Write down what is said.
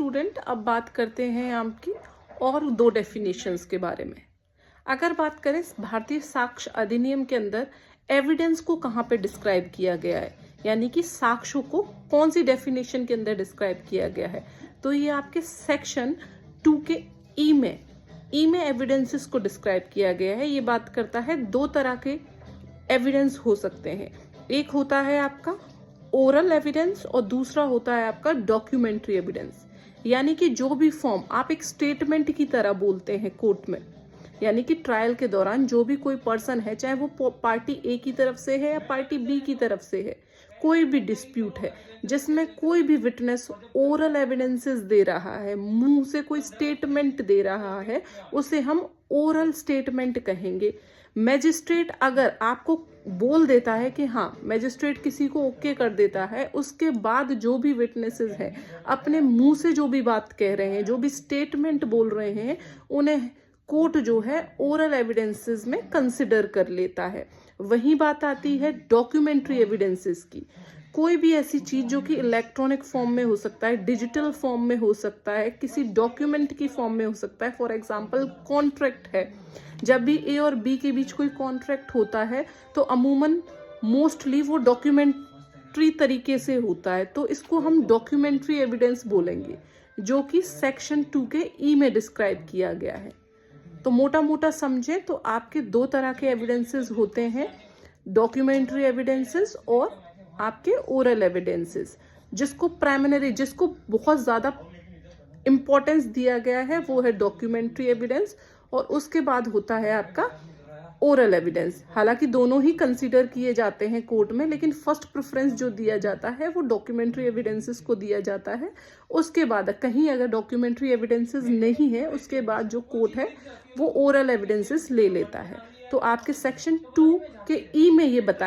Student, अब बात करते हैं आपकी और दो डेफिनेशंस के बारे में। अगर बात करें भारतीय साक्ष्य अधिनियम के अंदर एविडेंस को कहाँ पे डिस्क्राइब किया गया है, यानी कि साक्ष्यों को कौन सी डेफिनेशन के अंदर डिस्क्राइब किया गया है, तो ये आपके सेक्शन 2 के ई में एविडेंसेस को डिस्क्राइब किया गया है। ये बात करता है दो तरह के एविडेंस हो सकते हैं, एक होता है आपका ओरल एविडेंस और दूसरा होता है आपका डॉक्यूमेंट्री एविडेंस। यानी कि जो भी फॉर्म आप एक स्टेटमेंट की तरह बोलते हैं कोर्ट में, यानी कि ट्रायल के दौरान जो भी कोई पर्सन है, चाहे वो पार्टी ए की तरफ से है या पार्टी बी की तरफ से है, कोई भी डिस्प्यूट है जिसमें कोई भी विटनेस ओरल एविडेंसेस दे रहा है, मुंह से कोई स्टेटमेंट दे रहा है, उसे हम ओरल स्टेटमेंट कहेंगे। मैजिस्ट्रेट अगर आपको बोल देता है कि हाँ, मैजिस्ट्रेट किसी को ओके कर देता है, उसके बाद जो भी विटनेसेस हैं अपने मुंह से जो भी बात कह रहे हैं, जो भी स्टेटमेंट बोल रहे हैं, उन्हें कोर्ट जो है ओरल एविडेंसेस में कंसिडर कर लेता है। वही बात आती है डॉक्यूमेंट्री एविडेंसेस की। कोई भी ऐसी चीज जो कि इलेक्ट्रॉनिक फॉर्म में हो सकता है, डिजिटल फॉर्म में हो सकता है, किसी डॉक्यूमेंट की फॉर्म में हो सकता है। फॉर एग्जांपल कॉन्ट्रैक्ट है, जब भी ए और बी के बीच कोई कॉन्ट्रैक्ट होता है तो अमूमन मोस्टली वो डॉक्यूमेंट्री तरीके से होता है, तो इसको हम डॉक्यूमेंट्री एविडेंस बोलेंगे, जो कि सेक्शन 2 के ई में डिस्क्राइब किया गया है। तो मोटा मोटा समझे तो आपके दो तरह के एविडेंसेस होते हैं, डॉक्यूमेंट्री एविडेंसेस और आपके ओरल एविडेंसेस। जिसको प्राइमरी, जिसको बहुत ज्यादा इंपॉर्टेंस दिया गया है वो है डॉक्यूमेंट्री एविडेंस, और उसके बाद होता है आपका ओरल एविडेंस। हालांकि दोनों ही कंसीडर किए जाते हैं कोर्ट में, लेकिन फर्स्ट प्रेफरेंस जो दिया जाता है वो डॉक्यूमेंट्री एविडेंसेस को दिया जाता है। उसके बाद कहीं अगर डॉक्यूमेंट्री एविडेंसेस नहीं है, उसके बाद जो कोर्ट है वो ओरल एविडेंसेस ले लेता है। तो आपके सेक्शन 2 के ई में ये बताया